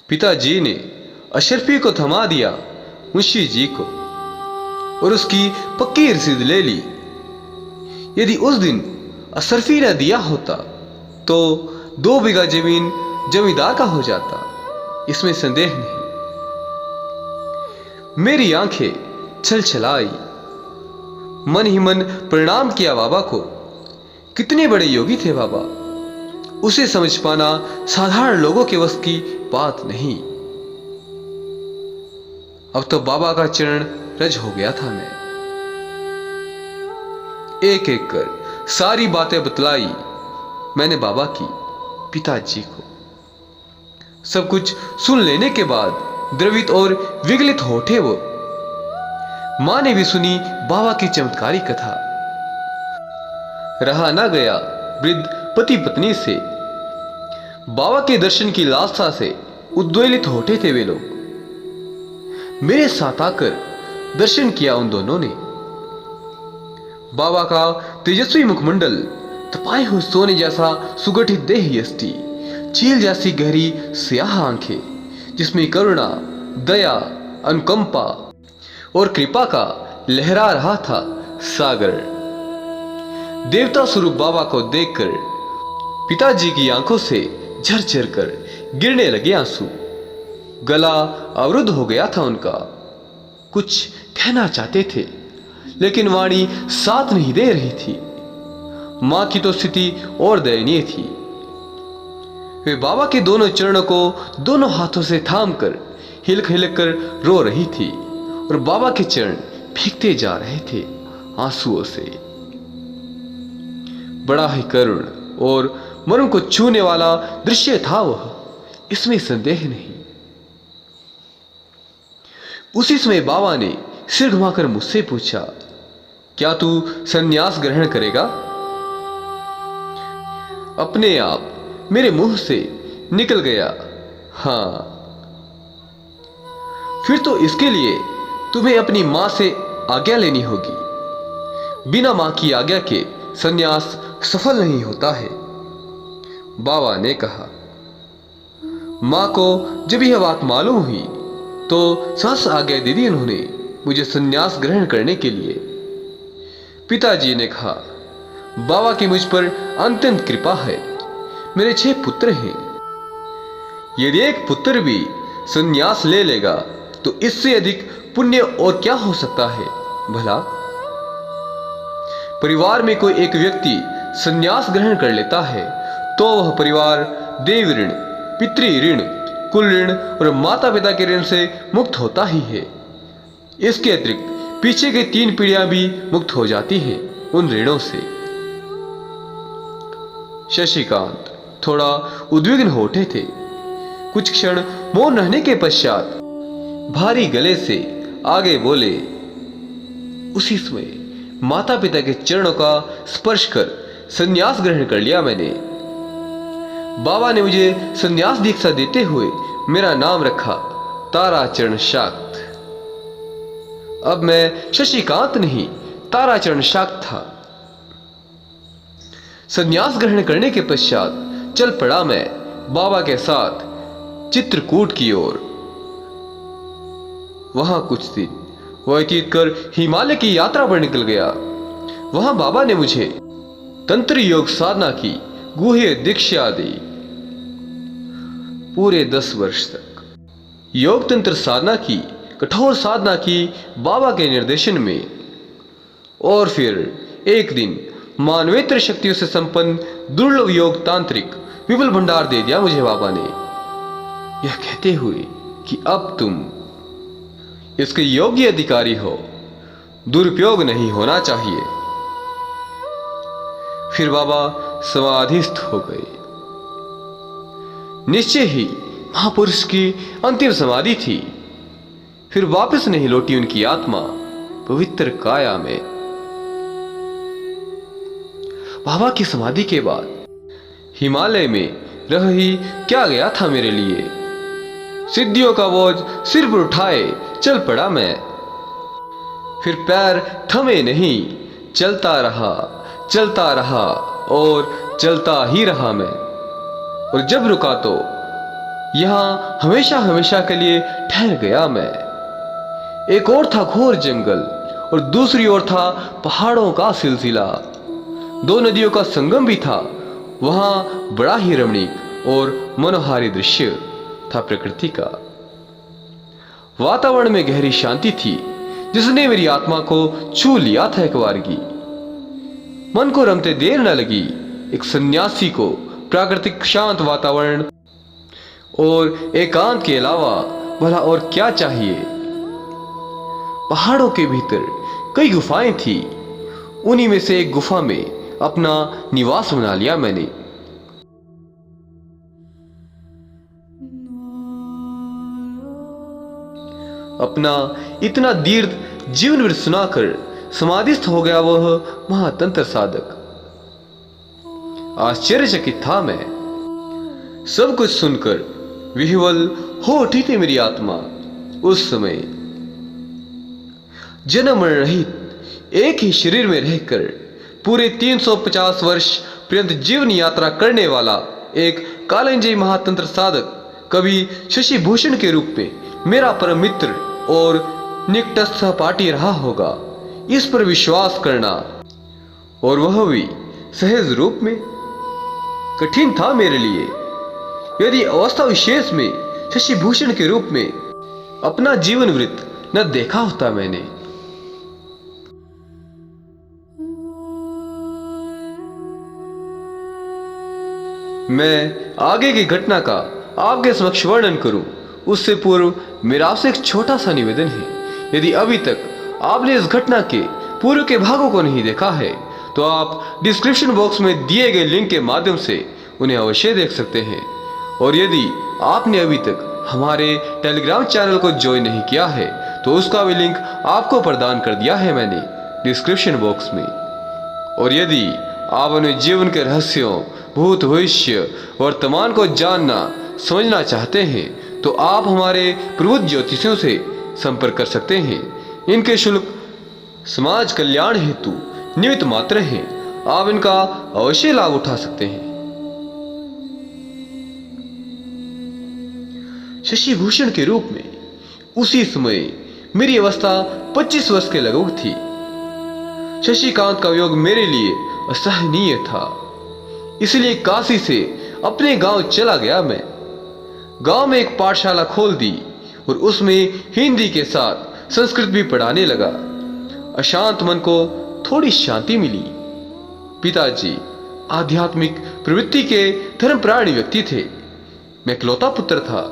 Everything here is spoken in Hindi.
पिताजी ने अशरफी को थमा दिया मुंशी जी को और उसकी पक्की रसीद ले ली। यदि उस दिन अशरफी न दिया होता तो 2 बीघा जमीन जमींदार का हो जाता, इसमें संदेह नहीं। मेरी आंखें छलछलाई, मन ही मन प्रणाम किया बाबा को। कितने बड़े योगी थे बाबा, उसे समझ पाना साधारण लोगों के वश की बात नहीं। अब तो बाबा का चरण रज हो गया था। मैं एक एक कर सारी बातें बतलाई मैंने बाबा की पिताजी को। सब कुछ सुन लेने के बाद द्रवित और विगलित होठे वो। मां ने भी सुनी बाबा की चमत्कारी कथा। रहा ना गया वृद्ध पति पत्नी से। बाबा के दर्शन की लालसा से उद्वेलित होते थे वे लोग। मेरे साथ आकर दर्शन किया उन दोनों ने। बाबा का तेजस्वी मुखमंडल, तपाए हुए सोने जैसा सुगठित देह यष्टि, चील जैसी गहरी स्याह आंखें जिसमें करुणा, दया, अनुकंपा और कृपा का लहरा रहा था सागर। देवता स्वरूप बाबा को देखकर पिताजी की आंखों से झरझर कर गिरने लगे आंसू। गला अवरुद्ध हो गया था उनका। कुछ कहना चाहते थे लेकिन वाणी साथ नहीं दे रही थी। मां की तो स्थिति और दयनीय थी। वे बाबा के दोनों चरणों को दोनों हाथों से थामकर हिलक हिलक कर रो रही थी और बाबा के चरण भीगते जा रहे थे आंसुओं से। बड़ा ही करुण और मर्म को छूने वाला दृश्य था वह, इसमें संदेह नहीं। उसी समय बाबा ने सिर घुमाकर मुझसे पूछा, क्या तू संन्यास ग्रहण करेगा? अपने आप मेरे मुंह से निकल गया, हां। फिर तो इसके लिए तुम्हें अपनी मां से आज्ञा लेनी होगी। बिना मां की आज्ञा के संन्यास सफल नहीं होता है, बाबा ने कहा। मां को जब यह बात मालूम हुई तो सहस आज्ञा दे दी उन्होंने मुझे संन्यास ग्रहण करने के लिए। पिताजी ने कहा, बाबा की मुझ पर अत्यंत कृपा है। मेरे 6 पुत्र हैं। यदि एक पुत्र भी संन्यास ले लेगा तो इससे अधिक पुण्य और क्या हो सकता है भला? परिवार में कोई एक व्यक्ति संन्यास ग्रहण कर लेता है तो वह परिवार देव ऋण, पितृ ऋण, कुल ऋण और माता पिता के ऋण से मुक्त होता ही है। इसके अतिरिक्त पीछे की 3 पीढ़ियां भी मुक्त हो जाती हैं उन ऋणों से। शशिकांत थोड़ा उद्विग्न हो उठे थे। कुछ क्षण मौन रहने के पश्चात भारी गले से आगे बोले, उसी समय माता पिता के चरणों का स्पर्श कर संन्यास ग्रहण कर लिया मैंने। बाबा ने मुझे संन्यास दीक्षा देते हुए मेरा नाम रखा ताराचरण शाक्त। अब मैं शशिकांत नहीं, ताराचरण शाक्त था। संन्यास ग्रहण करने के पश्चात चल पड़ा मैं बाबा के साथ चित्रकूट की ओर। वहां कुछ दिन व्यतीत कर हिमालय की यात्रा पर निकल गया। वहां बाबा ने मुझे तंत्र योग साधना की गुह्य दीक्षा दी। पूरे 10 वर्ष तक योग तंत्र साधना की, कठोर साधना की बाबा के निर्देशन में। और फिर एक दिन मानवेतर शक्तियों से संपन्न दुर्लभ योग तांत्रिक विपुल भंडार दे दिया मुझे बाबा ने, यह कहते हुए कि अब तुम इसके योग्य अधिकारी हो, दुरुपयोग नहीं होना चाहिए। फिर बाबा समाधिस्थ हो गए। निश्चय ही महापुरुष की अंतिम समाधि थी। फिर वापस नहीं लौटी उनकी आत्मा पवित्र काया में। बाबा की समाधि के बाद हिमालय में रह ही क्या गया था मेरे लिए। सिद्धियों का बोझ सिर पर उठाए चल पड़ा मैं। फिर पैर थमे नहीं, चलता रहा और चलता ही रहा मैं। और जब रुका तो यहाँ हमेशा हमेशा के लिए ठहर गया मैं। एक और था घोर जंगल और दूसरी ओर था पहाड़ों का सिलसिला। दो नदियों का संगम भी था। वहां बड़ा ही रमणीक और मनोहारी दृश्य था प्रकृति का। वातावरण में गहरी शांति थी जिसने मेरी आत्मा को छू लिया था एक बार की। मन को रमते देर न लगी। एक सन्यासी को प्राकृतिक शांत वातावरण और एकांत के अलावा भला और क्या चाहिए। पहाड़ों के भीतर कई गुफाएं थी। उन्हीं में से एक गुफा में अपना निवास बना लिया मैंने। अपना इतना दीर्घ जीवन वृत्त सुनाकर समाधिस्थ हो गया वह महातंत्र साधक। आश्चर्यचकित था मैं। सब कुछ सुनकर विह्वल हो उठी थी मेरी आत्मा। उस समय जन्म मरण रहित एक ही शरीर में रहकर पूरे 350 वर्ष पर्यंत जीवन यात्रा करने वाला एक कालंजयी महातंत्र साधक कभी शशि भूषण के रूप में मेरा परम मित्र और निकटस्थ सहपाठी रहा होगा, इस पर विश्वास करना, और वह भी सहज रूप में, कठिन था मेरे लिए। यदि अवस्था विशेष में शशि भूषण के रूप में अपना जीवन वृत्त न देखा होता मैंने। मैं आगे की घटना का आपके समक्ष वर्णन करूं उससे पूर्व मेरा आपसे एक छोटा सा निवेदन है। यदि अभी तक आपने इस घटना के पूर्व के भागों को नहीं देखा है तो आप डिस्क्रिप्शन बॉक्स में दिए गए लिंक के माध्यम से उन्हें अवश्य देख सकते हैं। और यदि आपने अभी तक हमारे टेलीग्राम चैनल को ज्वाइन नहीं किया है तो उसका भी लिंक आपको प्रदान कर दिया है मैंने डिस्क्रिप्शन बॉक्स में। और यदि आप अपने जीवन के रहस्यों, भूत, भविष्य, वर्तमान को जानना समझना चाहते हैं तो आप हमारे प्रबुद्ध ज्योतिषियों से संपर्क कर सकते हैं। इनके शुल्क समाज कल्याण हेतु निमित्त मात्र हैं। आप इनका अवश्य लाभ उठा सकते हैं। शशि भूषण के रूप में उसी समय मेरी अवस्था 25 वर्ष के लगभग थी। शशिकांत का वियोग मेरे लिए असहनीय था। इसलिए काशी से अपने गांव चला गया मैं। गांव में एक पाठशाला खोल दी और उसमें हिंदी के साथ संस्कृत भी पढ़ाने लगा। अशांत मन को थोड़ी शांति मिली। पिताजी आध्यात्मिक प्रवृत्ति के धर्मप्राणी व्यक्ति थे। मैं इकलौता पुत्र था।